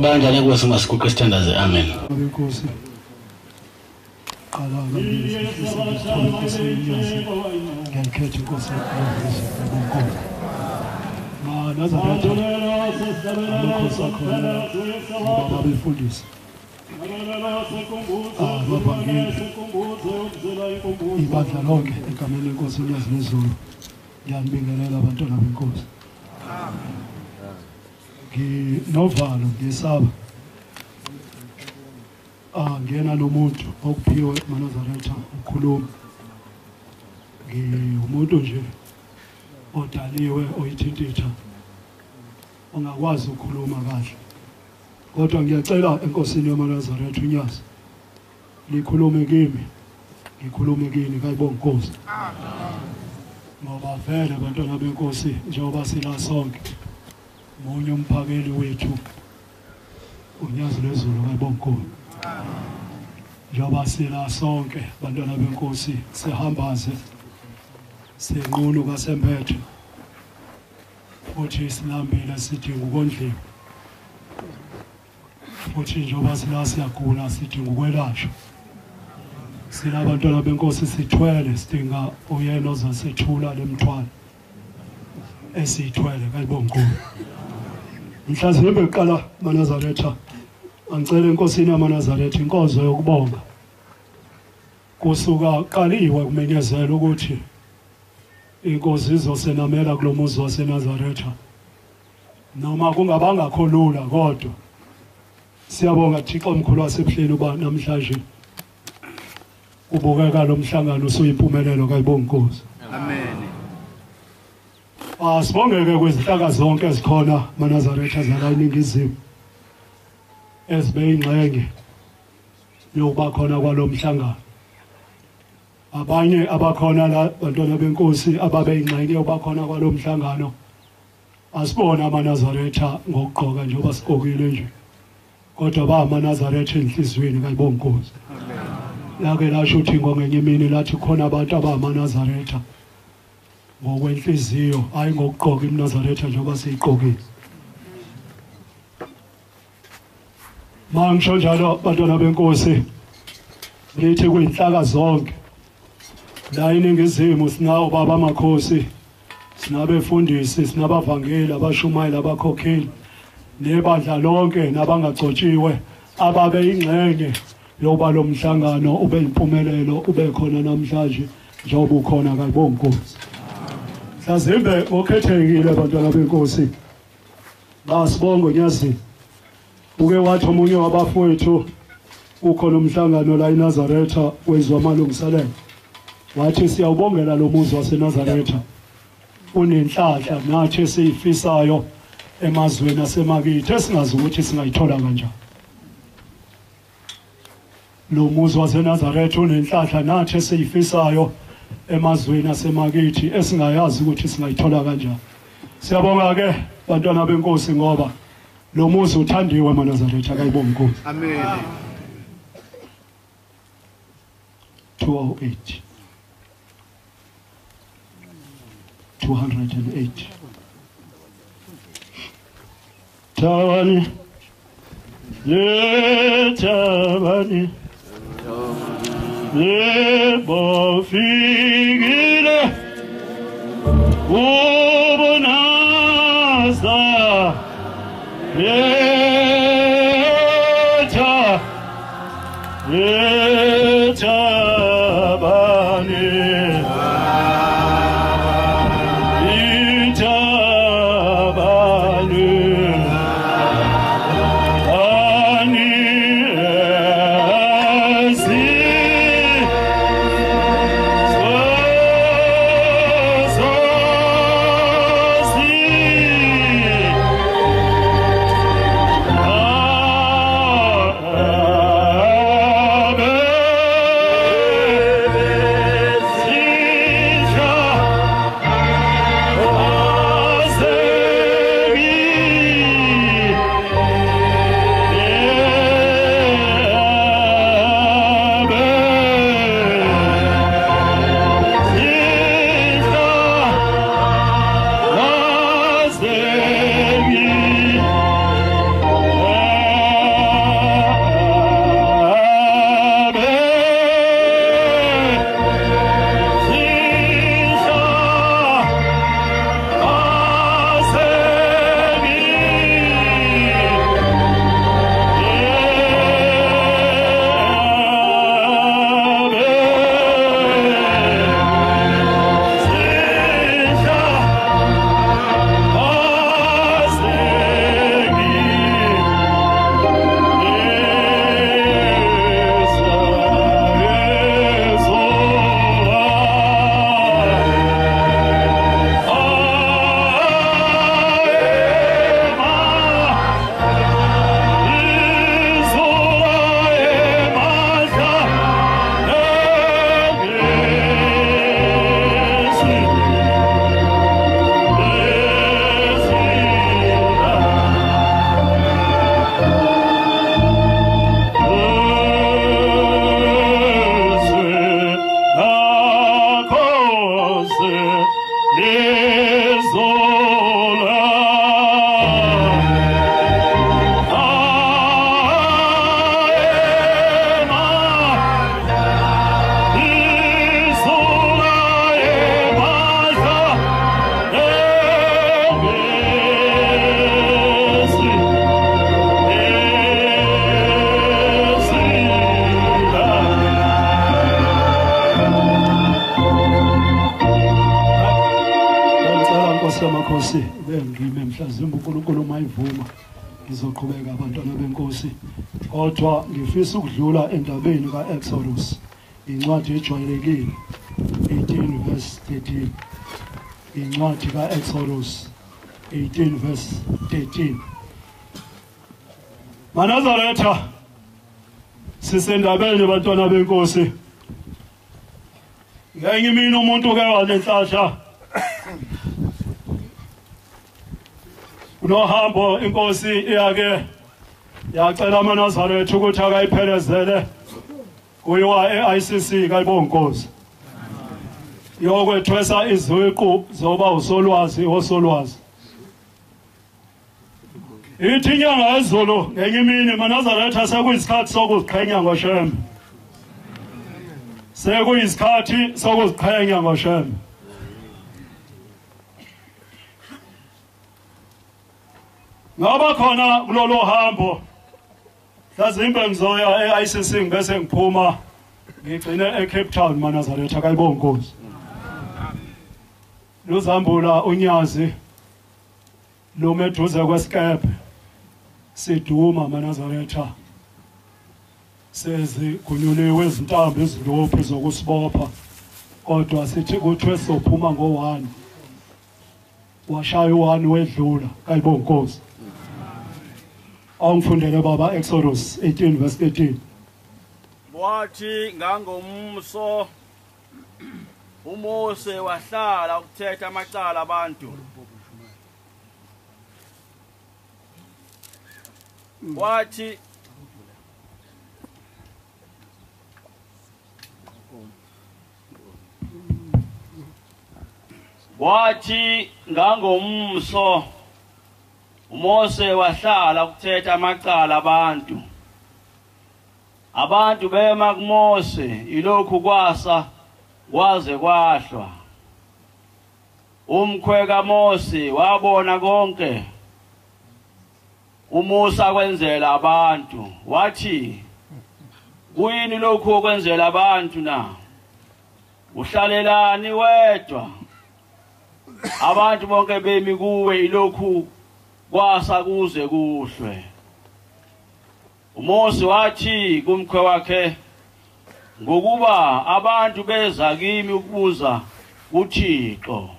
Banjani kwesi masiku standards amen. Inkosi. Qala ngabili sisithola inkosi yazi. Ngiyakhetha inkosi yakhona. Enazeratha. Inkosi yakhona. Baba befundisa. Ibandla lonke egameni lenkosi yazi nezulu. Ngiyanibingelela abantwana benkosi. Nginovalo ngesaba ngena nomuntu okuphiwe Enazeratha ukukhuluma ngiwumuntu nje odaliwe oyithintitha ongakwazi ukukhuluma kahle kodwa ngiyacela enkosini Enazeratha unyazi likhulume kimi ngikhulume kini kayibonga inkosi ngoba vele abantwana benkosi njengoba sila sonke munye umphakeli wethu unyazi lezulu kayibonga inkosi njengoba sila sonke abantwana benkosi sihambaze senqunu kasemphethe futhi silambile sidinga ukondliwa futhi njengoba sila siyagula sidinga ukwelashwa sila abantwana benkosi sithwele sidinga uyena ozasethula lemthwalo esithwele kayibonga inkosi mhlazimbe eqala Enazeratha angicela enkosini Enazeratha inkonzo yokubonga kusuka qaliwe kumenyezela ukuthi inkosi izosenamela kulomuzi waseNazaretha noma kungabanga kholula kodwa siyabonga Thixo omkhulu wasebuhleni uba namhlanje ubukeka lo mhlangano usuyimpumelelo kayibonga inkosi amen. Sibongeke kwezinhlaka zonke ezikhona Enazeratha zala iningizimu ezibe ingxenye yokuba khona kwalomhlangano abanye abakhona la bantwana benkosi ababe ingxenye yokuba khona kwalomhlangano asibona Enazeratha ngokugqoka njengoba sigqokile nje kodwa ba Enazeratha enhlizweni kayibonga inkosi lake lasho uthi ngenye imini lathi khona abantu Enazeratha ngokwenhliziyo hayi ngokugqoka Enazeratha njengoba siyiqokile mangisho njalo bantwana benkosi ngithi kuyinhlaka zonke la iningizimu sinawo baba amakhosi sinabefundisi sinabavangeli abashumayeli abakhokheli nebandla lonke nabangagcotshiwe ababe ingxenye yoba lo mhlangano ube impumelelo ube khona namhlanje njengoba ukhona kayibonga inkosi mhlazimbe okhethekile abantwana benkosi basibonga nyazi uke wathi omunye wabafowethu ukhona umhlangano la eNazaretha wezwa amalungiselelo wathi siyawubongela lo muzi waseNazaretha unenhlahla nathi esiyifisayo emazweni asemakithi esingazi ukuthi singayithola kanjani lo muzi waseNazaretha unenhlahla nathi esiyifisayo emazweni asemakithi esingayazi ukuthi singayithola kanjani siyabonga ke bantwana benkosi ngoba lo muzi uthandiwe Enazeratha akayibonga inkosi amen 208 208 Tawani le tawani le bofigile ubonasa Eta bani Eta bani Ani esi so mhlazimba uNkulunkulu mayivuma ngizoqhubeka abantwana benkosi kodwa ngifisa ukudlula endabeni kaExodus incwadi ejwayelekile 18 verse 13 incwadi kaExodus 18 verse 13 Enazeratha sisendabeni abantwana benkosi ngenye imini umuntu ke wanenhlanhla unohambo inkosi iyake yacela Enazeratha ukuthi akayiphelezele kuyiwa eICC kayibonkosi yokwethwesa iziqu zoba usolwazi osolwazi ithi inyanga yezulu ngenye imini Enazeratha sekuyisikhathi sokuziqhenya ngoShem sekuyisikhathi sokuziqhenya ngoShem ngaba khona kulolu hambo mhlazimbe ngizoya eICC bese ngiphuma ngigcine eCape Town Enazeratha kayibonkosi luzambula unyazi lomeduze kwesikepe siduma Enazeratha sezigunyuliwe izintambo ezilophu zokusibopha kodwa sithi kuthwe sophuma ngo1 washaya u1 wedlula kayibonkosi awungifundele baba Exodus 18 verse 13 wathi ngangomso uMose wahlala ukuthetha amacala abantu wathi ngangomso uMose wahlala ukuthetha amacala abantu bema kuMose ilokhu kwasa kwaze kwahlwa umkhweka Mose wabona konke uMusa kwenzela abantu wathi kuyini lokhu okwenzela abantu na uhlalelani wedwa abantu bonke bemi kuwe ilokhu kwasa kuze kuhlwe uMose wathi kumkhwe wakhe ngokuba abantu beza kimi ukubuza uThixo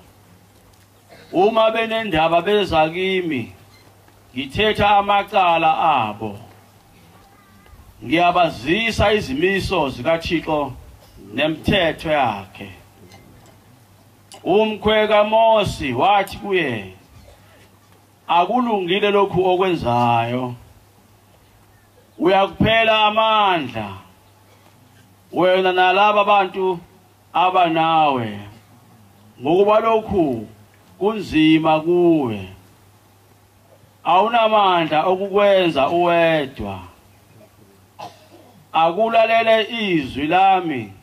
uma benendaba beza kimi ngithetha amacala abo ngiyabazisa izimiso zikaThixo nemithetho yakhe umkhweka Mose wathi kuye akulungile lokhu okwenzayo uyakuphela amandla wena nalabo abantu abanawe ngokuba lokhu kunzima kuwe awunamandla okukwenza uwedwa akulalele izwi lami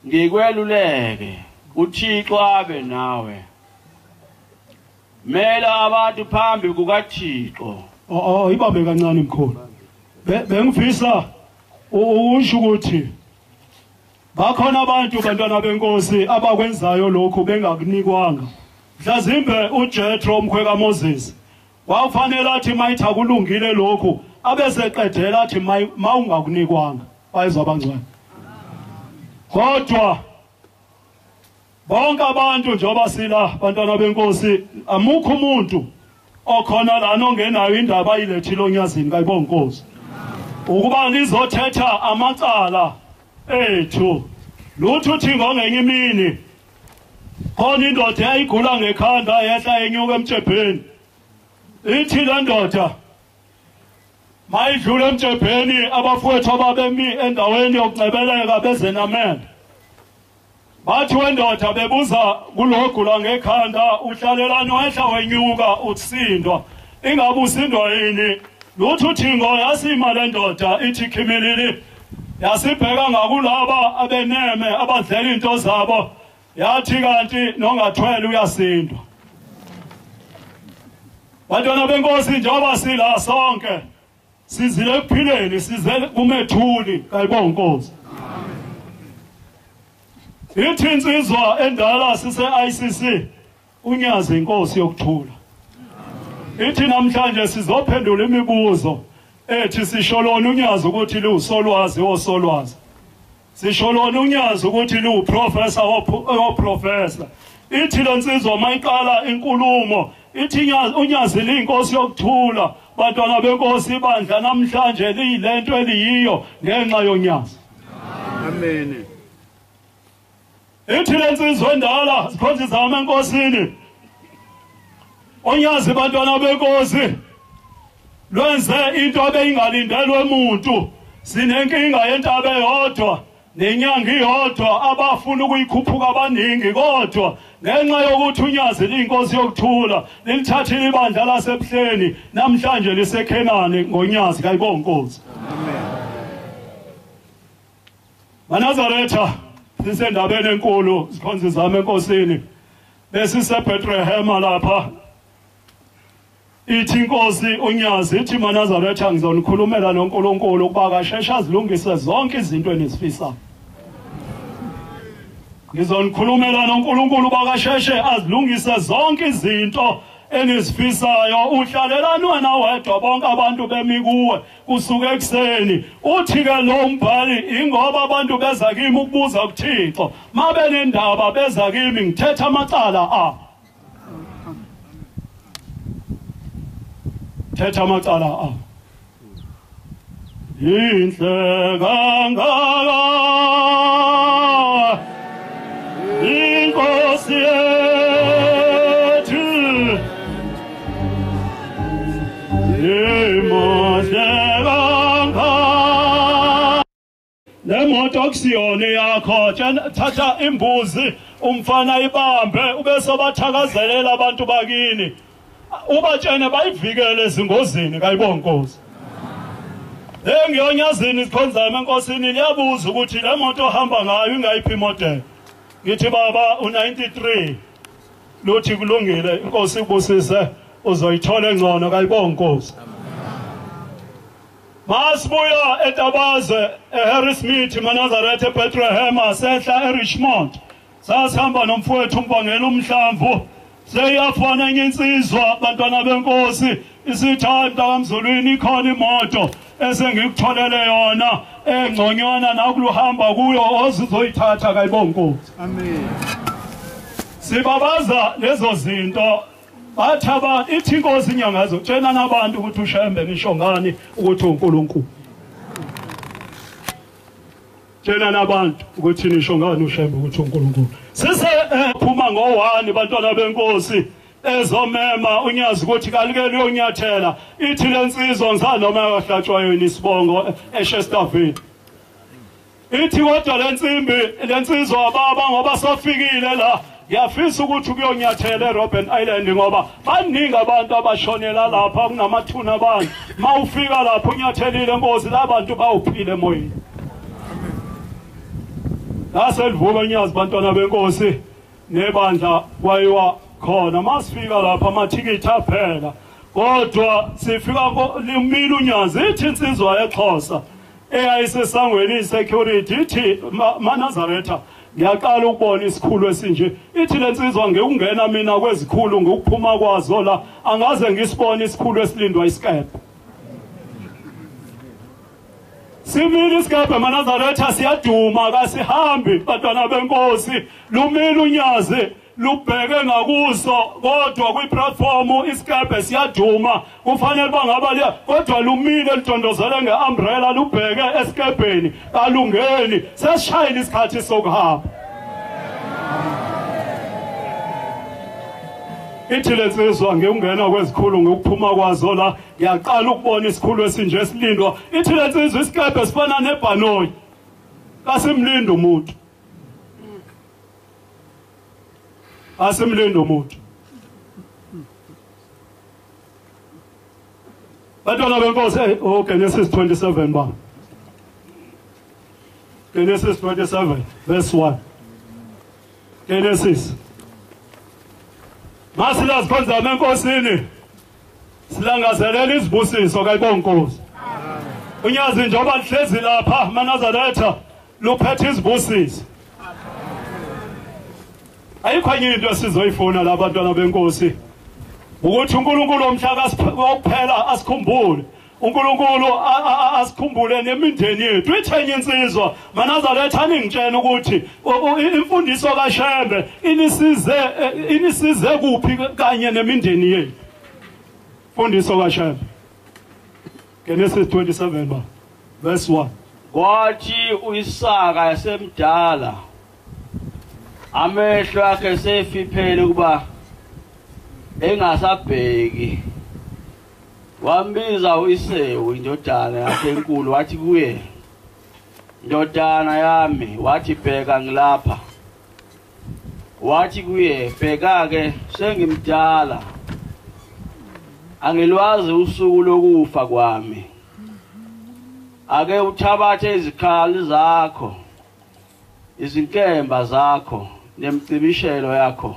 ngikweluleke uThixo abe nawe mela abantu phambi kukaThixo ibambe kancane mkhulu bengifisa usho ukuthi bakhona abantu bantwana benkosi abakwenzayo lokhu bengakunikwanga mhlazimbe uJethro umkhweka Moses wafanele athi mayithi akulungile lokhu abeseqedela athi mawungakunikwanga bayizwa abangcwele kodwa bonke abantu njengoba sila bantwana benkosi amukho umuntu okhona lana ongenayo indaba ayilethile onyazini kayibonkosi ukuba ngizothetha amacala ethu lutho uthi ngenye imini khona indoda eyayigula ngekhanda yehla yenyuka emtshebheni ithi le ndoda mayidlula emtshebheni abafowethu ababemi endaweni yokuncebeleka bezenamende bathi wendoda bebuza kulogula ngekhanda uhlalelani wehla wenyuka utsindwa ingabe usindwa yini lutho uThixo yasima le ndoda ithi khimilili yasibheka ngakulaba abeneme abadlela into zabo yathi kanti nongathwele uyasindwa bantwana benkosi njengoba sila sonke sizile ekuphileni sizele kumethuli kayibonkosi ithi insizwa endala sise ICC unyaze inkosi yokuthula ithi namhlanje sizophendula imibuzo ethi sisholona unyazi ukuthi liwusolwazi osolwazi, sisholona unyazi ukuthi liwuprofessor oprofessor. Ithi lensizwa mayiqala inkulumo ithi unyazi liyinkosi yokuthula. Bantwana benkosi ibandla namhlanje liyilento eliyiyo ngenxa yonyazi. Amen. Ithi lensizwa endala sikhonza izama enkosini. Onyazi bantwana benkosi lwenze into abeyingalindelwe umuntu. Sinenkinga yentaba eyodwa nenyanga iyodwa abafuna ukuyikhuphuka abaningi, kodwa ngenxa yokuthi unyazi liyinkosi yokuthula lilithathile ibandla lasebuhleni namhlanje lisekhenani ngonyazi. Kayibonge Nkosi. Enazeratha sisendabeni enkulu sikhonza izama enkosini besise Bethlehem lapha. Ithi inkosi unyazi ithi Enazeratha ngizonikhulumela noNkulunkulu ukuba kasheshe azilungise zonke izinto enizifisayo. Ngizonikhulumela noNkulunkulu ukuba kasheshe azilungise zonke izinto enizifisayo. Uhlalelani wena wedwa bonke abantu bemi kuwe kusuka ekseni. Uthi ke lo mbhali ingoba abantu beza kimi ukubuza kuThixo, mabe nendaba beza kimi ngithetha amacala abo. Thetha amacala abo. Inhle kangaka inkosi yethu, imuhle kangaka. Nemoto akusiyona yakho, thatha imbuzi umfana ibambe ubese bathakazelela abantu bakini. Ubatshene bayivikele ezingozini. Kayibonge Nkosi. Ngiyonyazini sikhonzama enkosini liyabuza ukuthi le moto ohamba ngayo ingayiphi imodel. Ngithi baba u93 luthi kulungile, inkosi ibusise uzoyithola engcono. Kayibonge Nkosi. Masibuya eTabaze eHarrismith Enazeratha eBethlehem sehla eRichmond sasihamba nomfowethu uMbongela uMhlamvu. Seyafana enye insizwa bantwana benkosi isithanda kaMzulwini ikhona imoto esengikutholele yona engconywana nakuluhamba kuyo ozizoyithatha. Kayibonge Nkosi. Amen. Sibabaza lezo zinto bathaba ithi inkosi inyanga zotshela nabantu ukuthi ushembe nisho ngani ukuthi uNkulunkulu. Tshela nabantu ukuthi nisho ngani ushembe ukuthi uNkulunkulu. Sise phuma ngo1 bantwana benkosi ezomema unyazi ukuthi kalikele uyonyathela. Ithi lensizwa ngisanoma yahlatshwa yona isibongo eShestaville. Ithi kodwa lensizwa baba ngoba sofikile la ngiyafisa ukuthi kuyonyathela eRobben Island ngoba baningi abantu abashonela lapha kunamathuna abantu. Mawufika lapho unyathelile Nkosi labantu bawuphile emoyeni. Laselivuka unyazi bantwana benkosi nebandla kwayiwa khona. Masifika lapha amathikithi aphela, kodwa sifika limile unyazi. Ithi insizwa eXhosa eyayisesangweni security ithi Enazeratha ngiyaqala ukubona isikhulu esinje. Ithi lensizwa ngekungena mina kwezikhulu ngokuphuma kwazo la angaze ngisibone isikhulu esilindwa isikebhe. Simile isikebhe Enazeratha siyaduma kasihambi bantwana benkosi. Lumile unyazi lubheke ngakuso, kodwa kwiplatform isikebhe siyaduma kufanele bangaba liya, kodwa lumile lidondozele ngeumbrella lubheke esikebheni kalungeni. Sesishayile isikhathi sokuhamba. Ithi lensizwa ngekungena kwezikhulu ngokuphuma kwazo la ngiyaqala ukubona isikhulu esinje esilindwa. Ithi lensizwa isikebhe sifana nebhanoyi kasimlinda umuntu. Asimlinda umuntu. Bantwana benkosi Genesis 27 ba. Genesis 27 verse 1. Genesis. Masila sikhonzama enkosini silangazelela izibusiso. Kayibonge Nkosi. Unyazi njengoba lihlezi lapha Enazeratha luphethe izibusiso. Ayikho enye into esizoyifuna la bantwana benkosi ukuthi uNkulunkulu omhlaka wokuphela asikhumbule uNkulunkulu asikhumbule nemindeni yethu ithenye insizwa maNazaretha ningitshela ukuthi imfundiso kaShembe inisize kuphi kanye nemindeni yethu imfundiso kaShembe Genesis 27 verse 1 kwathi uIsaka yasemdala amehlo akhe sefiphele kuba engasabheki wambiza uIsewu indodana yakhe enkulu wathi kuye ndodana yami wathi bheka ngilapha wathi kuye bheka ke sengimdala angilwazi usuku lokufa kwami ake uthabathe izikhali zakho izinkemba zakho nemcibishelo yakho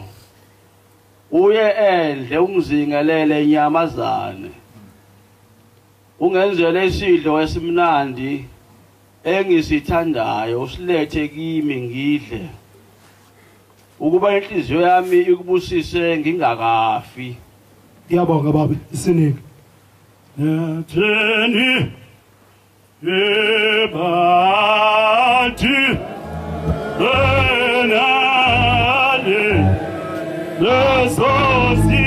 uye endle ungizingelele inyamazane ungenzele isidlo esimnandi engisithandayo usilethe kimi ngidle ukuba inhliziyo yami ikubusise ngingakafi ngiyabonga baba isinike Jeni Ebati Enale Lesosi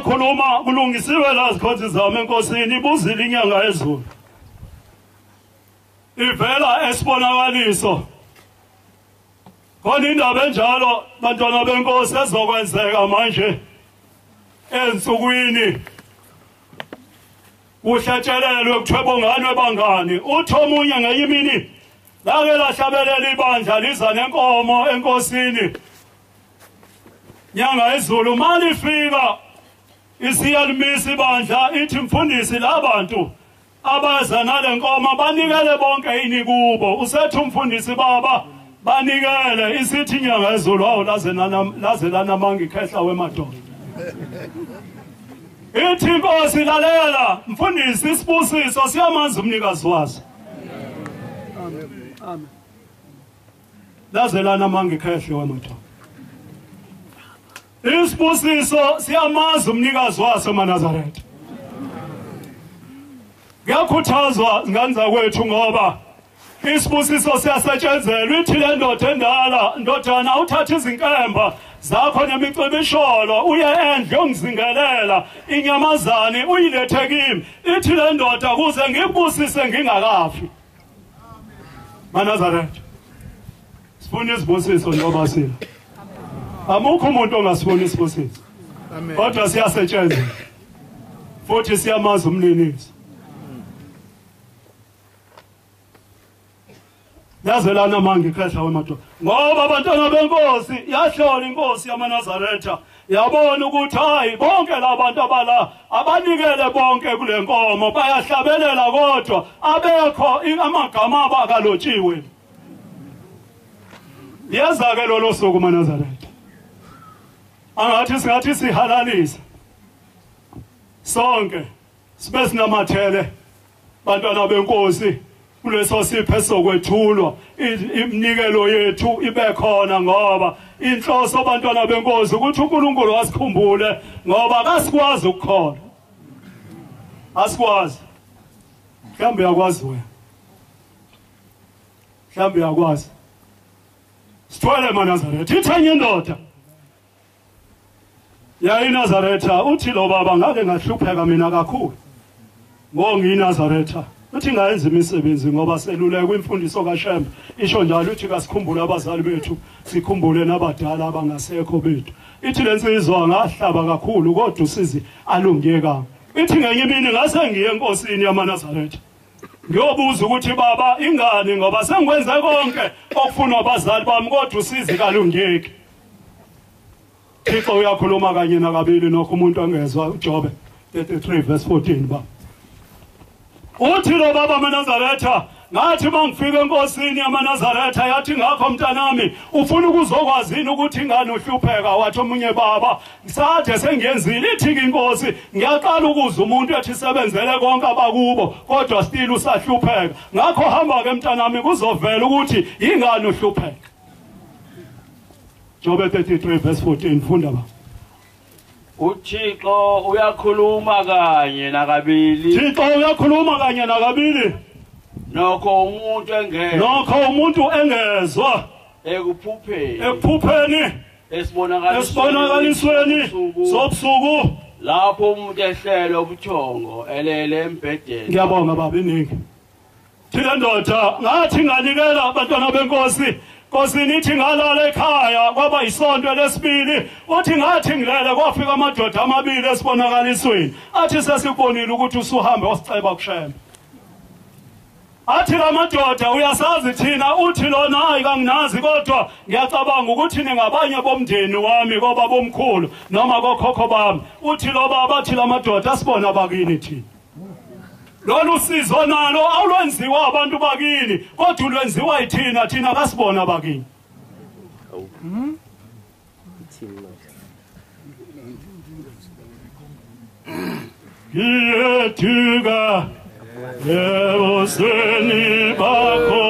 khuluma kulungisiwe la zikhothi zami enkosini ibuzile inyanga ezulu ivela esibonakaliso khona indaba enjalo bantwana benkosi ezokwenzeka manje ensukwini uhlatshelelwe kuthwebongane webangani uthi omunye ngeyimini lake lahlabelela ibandla liza nenkomo enkosini nyanga ezulu malifika isiyalimisa ibandla ithi mfundisi labantu abaza nale nkomo banikele bonke ini kubo usethi umfundisi baba banikele isithi nyanga ezulu awu laze lanamanga ikhehla wemadoda ithi inkosi lalela mfundisi isibusiso siyamanzi umnikazi waso amen laze lanamanga ikhehla wemadoda isibusiso siyamazi umnikazi waso eNazaretha ngiyakhuthazwa ngani zakwethu ngoba isibusiso siyasetshenzelwa ithi le ndoda endala ndodana uthatha izinkemba zakho nemicibisholo uye endle ungizingelela inyamazane uyilethe kimi ithi le ndoda kuze ngikubusise ngingakafi eNazaretha sifuna isibusiso njengoba sila amukho umuntu ongasifuni isibusiso kodwa siyasetshenziswa futhi siyamazi umninisi yazelana manga ikhehla wemadoda ngoba abantwana benkosi yahlola inkosi yamaNazaretha yabona ukuthi hayi bonke labantu abala abanikele bonke kule nkomo bayahlabelela kodwa abekho amagama abakalotshiwe yaza ke lolo suku eNazaretha angathi singathi sihalalisa sonke sibe sinamathele bantwana benkosi kuleso siphe sokwethulwa iminikelo yethu ibe khona ngoba inhloso abantwana benkosi ukuthi uNkulunkulu asikhumbule ngoba akasikwazi ukukhola asikwazi mhlawumbe yakwazi wena mhlawumbe yakwazi sithwele eNazaretha ithanye indoda ya Enazeratha uthi lo baba ngake ngahlupheka mina kakhulu ngongi Enazeratha uthi ngayenza imisebenzi ngoba seluleke kwimfundiso kaShembe isho njalo uthi kasikhumbule abazali bethu sikhumbule nabadala abangasekho bethu ithi lensizwa ngahlaba kakhulu kodwa usizi alungeka ithi ngenye imini ngase ngiye enkosini yamaNazaretha ngiyobuza ukuthi baba ingane ngoba sengikwenze konke okufunwa abazali bami kodwa usizi kalungeki Thixo uyakhuluma kanye nakabili nokho umuntu angezwa uJobe 33 verse 14 ba uthi lo baba amaNazaretha ngathi mangifika enkosini yamaNazaretha yathi ngakho mntanami ufuna ukuzokwazini ukuthi ingane uhlupheka wathi omunye baba ngisade sengiyenzile ithi inkosi ngiyaqala ukuza umuntu ethi sebenzele konke abakubo kodwa still usahlupheka ngakho hamba ke mntanami kuzovela ukuthi ingane uhlupheka Jobe 33 verse 14 funda ba uThixo uyakhuluma kanye nakabili Thixo uyakhuluma kanye nakabili nokho umuntu engezwa ekuphupheni esibonakalisweni sobusuku lapho umuntu ehlele ubuthongo elele embhedeni ngiyabonga baba iningi thina ndoda ngathi nganikela abantwana benkosi Nkosini ithi ngalala ekhaya kwaba isonto lesibili uthi ngathi ngilele kwafika amadoda amabili esibonakalisweni athi sesibonile ukuthi usuhambe wasiceba kuShembe athi lamadoda uyasazi thina uthi lona hayi kanginazi kodwa ngiyacabanga ukuthi ningabanye bomndeni wami ngoba bomkhulu noma kokhokho bami uthi lo baba athi lamadoda asibona bakini thina lolu sizo nalo awulwenziwa abantu bakini kodwa ulwenziwa yithina thina kasibona bakini Yetuga Yeboseni bako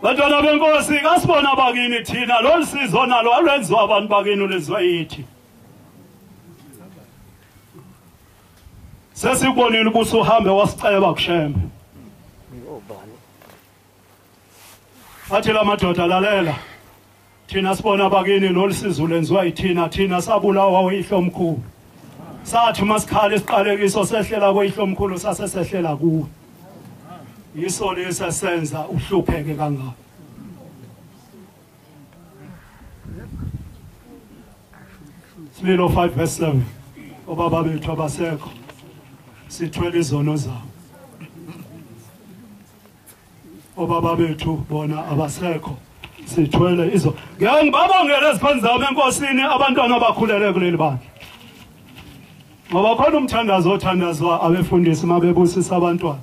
Bantwana benkosi kasibona bakini thina lolusizo nalo alwenziwa abantu bakini ulezwe yithi sesibonile ubuso uhambe wasiceba kuShembe athi lamadoda lalela thina sibona bakini lolusizo lenziwa yithina thina sabulawa uyihlo omkhulu sathi masikhala isiqalekiso sehlela kwehlo omkhulu sasesehlela kuwe yiso lesesenza uhlupheke kangaka Similo 5 verse 7 obaba bethu abasekho sithwele izono zabo obaba bethu bona abasekho sithwele izo ngiyangibabongela eziphansi zami enkosini abantwana abakhulele kuleli bandla ngoba khona umthandazo othandazwa abefundisi mabebusisa abantwana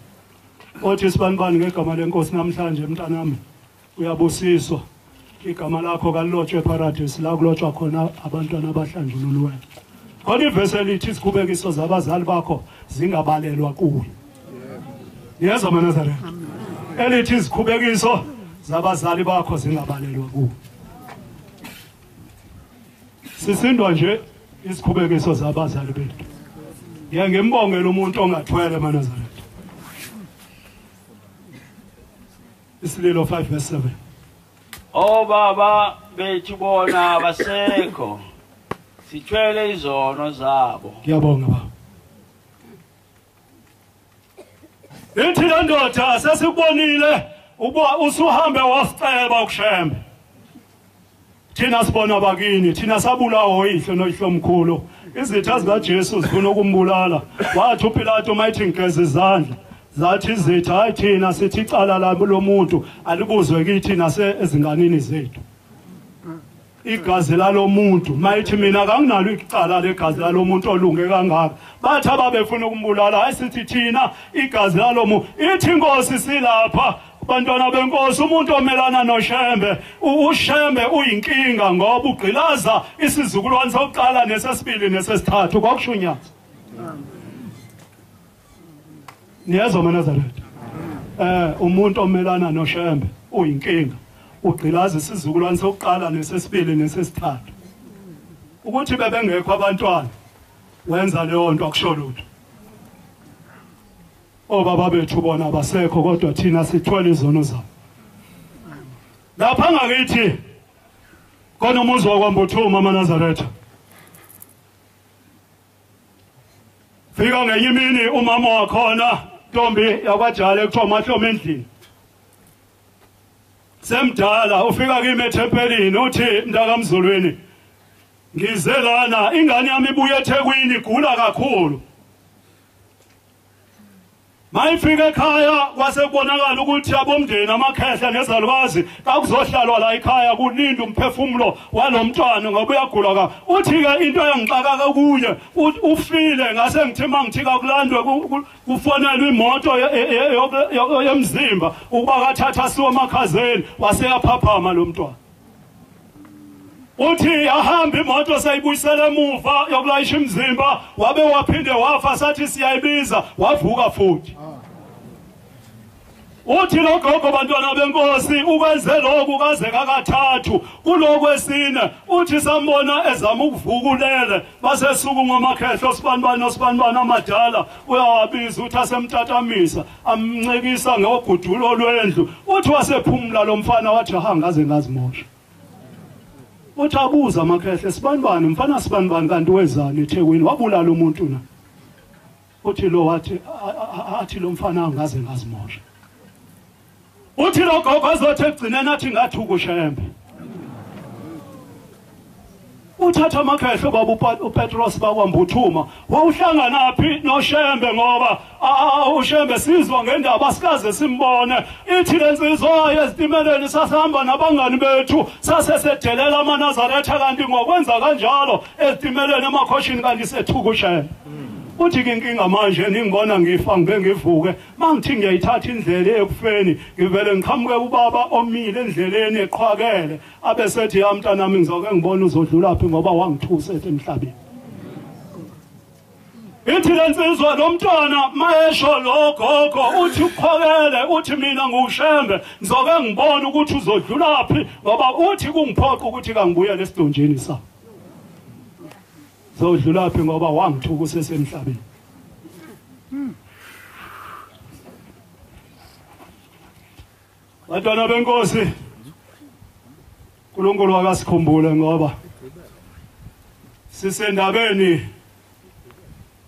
othi sibani ngegama lenkosi namhlanje mntanami uyabusiswa igama lakho kalilotshwe eparadise la kulotshwa khona abantwana abahlanjululiweyo. Khona ivesi elithi izikhubekiso zabazali bakho zingabalelwa kuwe. Yezwa maNazaretha. Elithi izikhubekiso zabazali bakho zingabalelwa kuwe. Sisindwa nje isikhubekiso zabazali bethu. Ngiyangembongela umuntu ongathwele maNazaretha. Isililo 5 verse 7. O baba bethu bona abasekho sithwele izono zabo. Ngiyabonga baba. Ithi le ndoda sesikubonile uba usuhambe wasiceba ukushembe. Thina sibona bakini, thina sabulawa oyihlo noyihlomkhulu. Izitha zikaJesu zifuna ukumbulala. Wathi uPilato mayithi ngigeze izandla. Zathi izitha hayi thina sithi icala labo lomuntu alibuzwe kithi nase ezinganini zethu. Igazi lalomuntu mayithi mina kanginalo icala legazi lalomuntu olunge kangaka. Bathi ababefuna ukumbulala hayi sithi thina igazi lalomuntu ithi inkosi silapha. Bantwana benkosi umuntu omelana noShembe uShembe uyinkinga ngoba ugqilaza isizukulwane sokuqala nesesibili nesesithathu kwakushunyaza. Niyezwa maNazaretha. Umuntu omelana noShembe uyinkinga ugqilaza isizukulwane sokuqala nesesibili nesesithathu. Ukuthi bebengekho abantwana wenza leyo nto akusho lutho. Obaba bethu bona abasekho kodwa thina sithwele izono zabo. Lapha ngakithi khona umuzi wakwambuthuma maNazaretha. Fika ngenye imini umama wakhona Ntombi yakwajala ekuthiwa Mahloma endlini. Semdala ufika kimi ethempelini uthi mntaka Mzulwini ngize lana ingane yami ibuye eThekwini igula kakhulu. Mayifika ekhaya kwase kubonakala ukuthi abomndeni amakhehla nezalukazi kakuzohlalwa la ekhaya kulinda umphefumulo walomntwana ngoba uyagula ka. Uthi ke into engixaka kuye ufile ngase ngithi mangithi kakulandwe kufonelwa imoto yemzimba ukuba kathatha siwe emakhazeni waseyaphaphama lo mntwana. Uthi ahamba imoto sayibuyisela emuva yokulayisha imzimba wabe waphinde wafa sathi siyayibiza wavuka futhi. Uthi lo gogo bantwana benkosi ukwenze lokhu kaze kakathathu kulokwesine uthi sambona ezama ukuvukulele basesuku ngomakhehlo sibanibani amadala uyawabiza uthi asemtatamisa amncekisa ngogudulo lwendlu uthi wasephumula lo mfana wathi hangaze ngazimosha. Uthi abuza amakhehle sibanibani mfana sibanibani kanti wezani eThekwini wabulala umuntu na. Uthi lo wathi athi lo mfana angaze ngazimosha. Uthi lo gogo azothi egcineni athi ngathi ukuShembe. Uthatha amakhehlo baba uPetros bakwambuthuma wawuhlangana phi noShembe ngoba uShembe sizwa ngendaba sikaze simbone ithi lensizwa yesitimeleni sasihamba nabangani bethu sasesedelela amaNazaretha kanti ngokwenza kanjalo esitimeleni emakhoshini kanti sethuka uShembe. Uthi ke inkinga manje ningibona ngifa ngibe ngivuke mangithi ngiyayithatha indlela ekufeni ngivele ngiqhamuke ubaba omile endleleni eqhwakele abesethi ya mntana nami ngizoke ngibona uzodlula phi ngoba wangithusa emhlabeni. Ithi lensizwa lo mntwana mayesho lo gogo uthi uqhwakele uthi mina nguShembe ngizoke ngibona ukuthi uzodlula phi ngoba uthi kungiphoqa ukuthi kangibuyele esidonjeni sa. Zodlula phi ngoba wangithuka usesemhlabeni. Bantwana benkosi uNkulunkulu akasikhumbule ngoba sisendabeni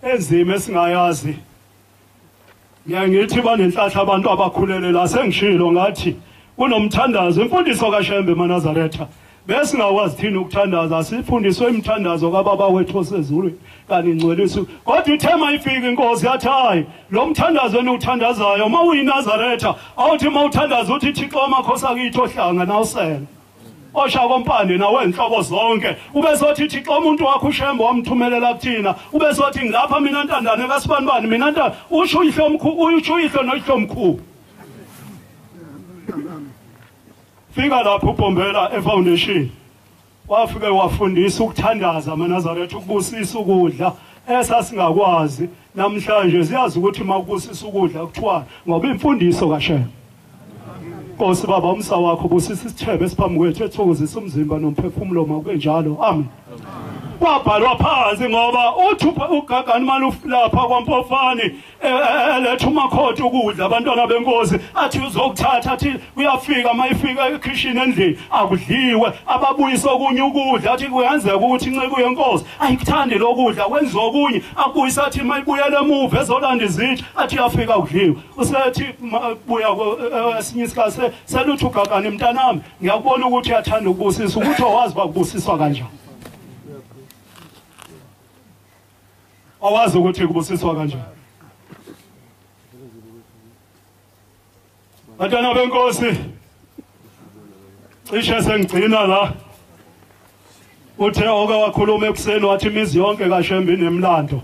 enzima esingayazi. Ngiyangithi banenhlahla abantu abakhulele la sengishilo ngathi kunomthandazo imfundiso kaShembe maNazaretha. Bese ngakwazi thina ukuthandaza sifundiswe imthandazo kaBaba wethu osezulwini kanti ingcweliso kodwa ithema ifika inkosi yathi hayi lo mthandazo enuthandazayo mawuyinazaretha awuthi mawuthandaza uthi Thixo amakhosi akithi ohlanga nawusela osha kompande nawe inhlobo zonke ube sothi Thixo umuntu wakho uShembe wamthumelela kuthina ube sothi ngilapha mina ntandane kasibanibani mina ntanda usho uyihlo omkhulu usho uyihlo noyihlo omkhulu. fika lapho uBombela eFoundation wafike wafundisa ukuthandaza amaNazaretha ukubusisa ukudla esasingakwazi namhlanje siyazi ukuthi makubusisa ukudla kuthiwa ngoba imfundiso kaShema Nkosi baba umsa wakho busisa isithebe esiphambi kwethu ethokozisa umzimba nomphefumulo makube njalo amen kwabhalwa phansi ngoba uthi ugagani manje lapha kwaMpofani eletha umakhoti ukudla abantwana benkosi athi uzokuthatha athi uyafika mayifika ekitchen endlini akudliwe ababuyisa okunye ukudla athi kuyenzeka ukuthi inceke yenkosi ayikuthandi lokudla kwenziwa okunye akubuyisa athi mayibuyele emuva ezolanda izitsha athi yafika ukudliwe usethi buya esinye isikhathi seluthi ugagani mntanami ngiyakubona ukuthi uyathanda ukubusisa ukuthi owazi bakubusiswa kanjani awazi ukuthi kubusiswa kanjani Bantwana benkosi cishe sengigcina la uthe oke wakhuluma ekuseni wathi imizi yonke kaShembe inemlando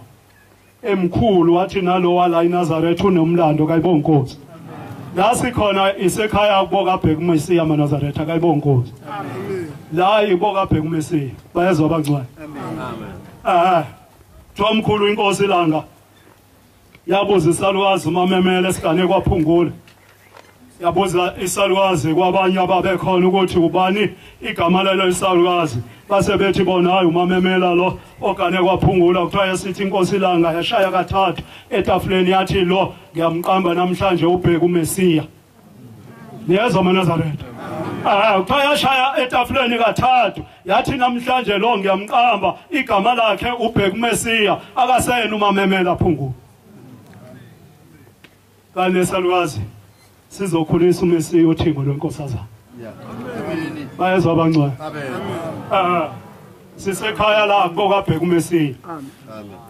emkhulu wathi nalo wala iNazaretha unomlando kayibonga Nkosi la sikhona isekhaya kuboka bheka uMesiya amaNazaretha kayibonga Nkosi la iboka bheka uMesiya bayezwa abangcwele amen Thomkhulu inkosi langa yabuza isalukazi umamemele esigane kwaphungula yabuza isalukazi kwabanye ababekhona ukuthi ubani igama lelo isalukazi base bethi bona hayi umamemela lo ogane kwaphungula kuthiwa yasithi inkosi langa yashaya kathathu etafuleni yathi lo ngiyamqamba namhlanje ubheka uMesiya niyezwa amaNazaretha kuthiwa yashaya etafuleni kathathu yathi namhlanje lo ngiyamqamba igama lakhe ubheka uMesiya akaseyena umamemela phungula kane salukazi sizokhulisa uMesiya uthingo lwenkosazana bayezwa abangcwele sisekhaya la kuboka bheka uMesiya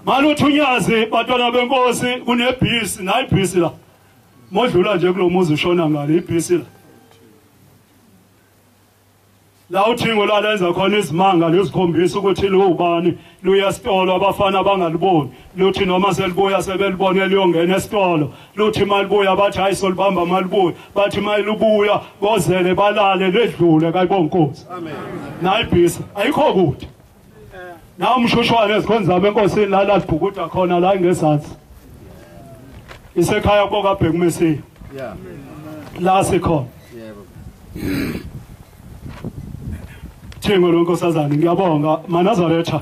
maluthi unyazi bantwana benkosi kunebhisi nayi ibhisi la modlula nje kulomuzi ushona ngale ibhisi la uthingo lalenza khona izimanga lezikhombisa ukuthi lo ubani luyasitolo abafana abangaliboni luthi noma selibuya sebelibone liyongena esitolo luthi malibuya bathi hayi solibamba malibuya bathi mayilubuya bozele balale ledlule kayibonga Nkosi amen nayi ibhisi ayikho kude na umshushwane ezikhonza benkosini la labhukuda khona la ngezansi isekhaya kuboka bheka uMesiya la sikhona Thingo lonkosazana ngiyabonga maNazaretha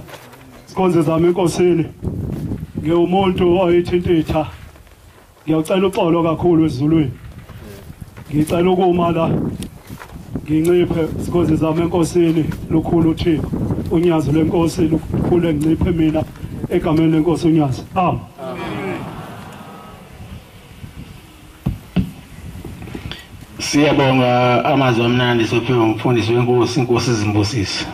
sikhonze zami enkosini ngiyumuntu oyithintitha ngiyacela uxolo kakhulu eZulwini ngicela ukuma la nginciphe sikhonze zami enkosini lukhulu uThixo unyazi lenkosi lukhulu engiciphe mina egameni lenkosi unyazi amen Siyabonga amazwi amnandi sophiwe umfundisi wenkosi inkosi izimbusisi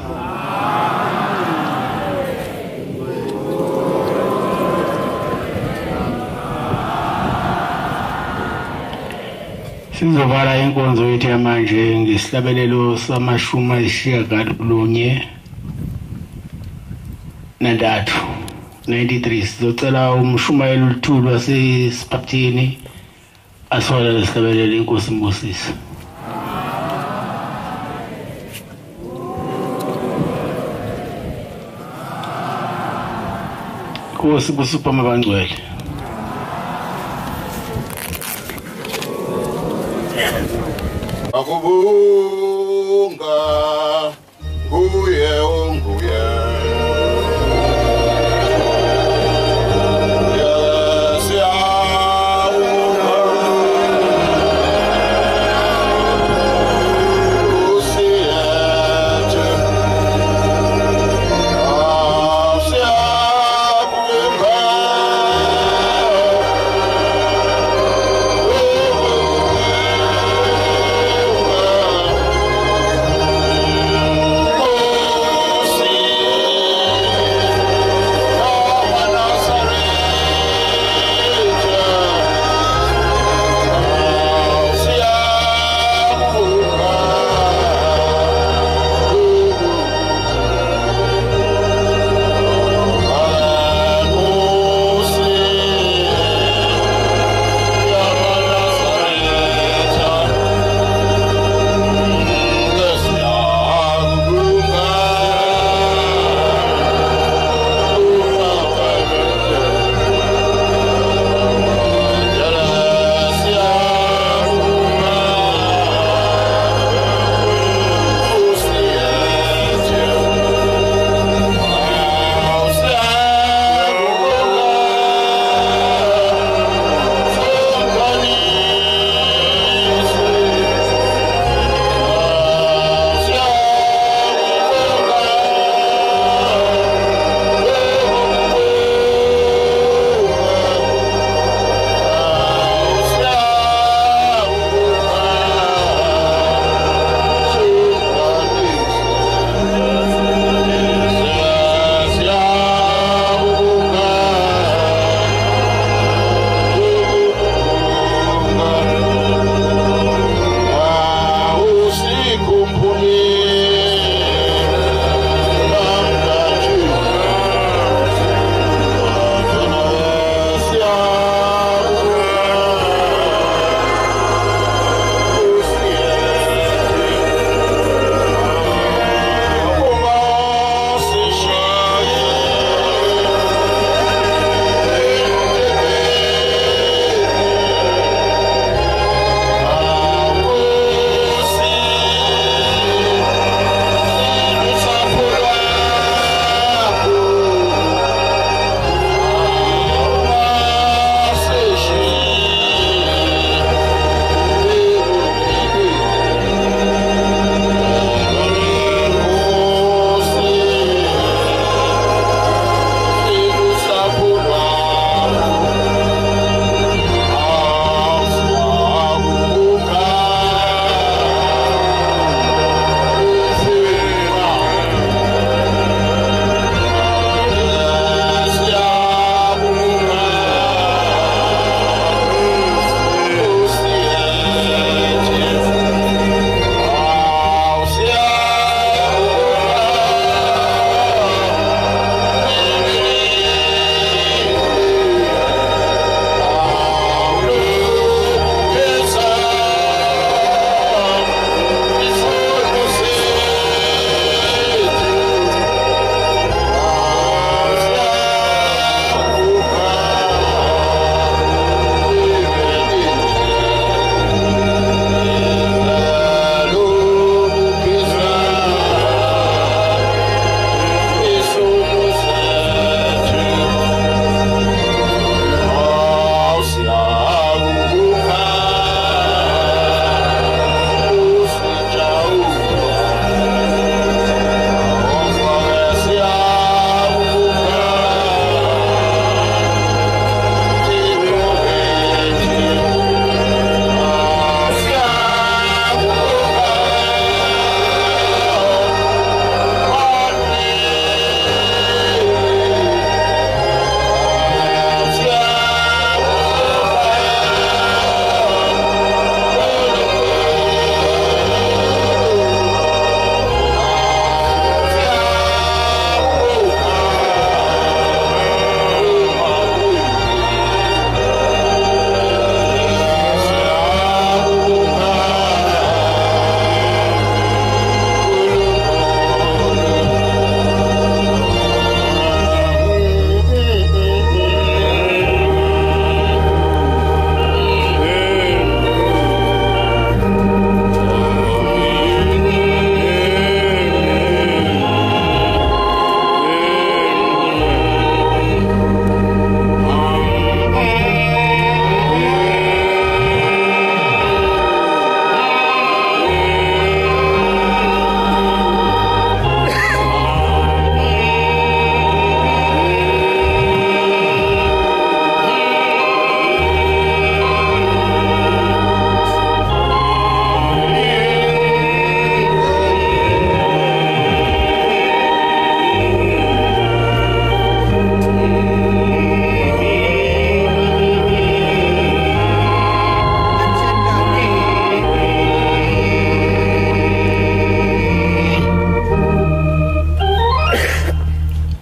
Sizovala inkonzo yethu yamanje ngesihlabelelo samashumi ayishiyagalolunye nantathu 93 sizocela umshumayeli uLthulu wasesiphathini asole lesihlabelelo inkosi imbusisi Nkosi busupha mabangcwele Akubunga nguye onguye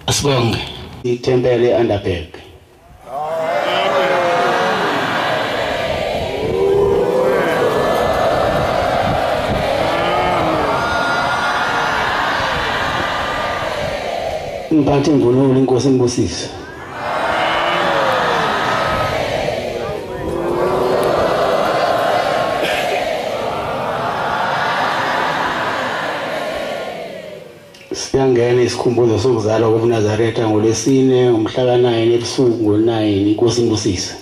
Asibonge. Itempele Underberg. Mphathi Mvulweni inkosi imbusise. Siyangena isikhumbuzo sokuzalwa koMnazaretha ngoLwesine umhla ka9 ebusuku ngo9 inkosi imbusise.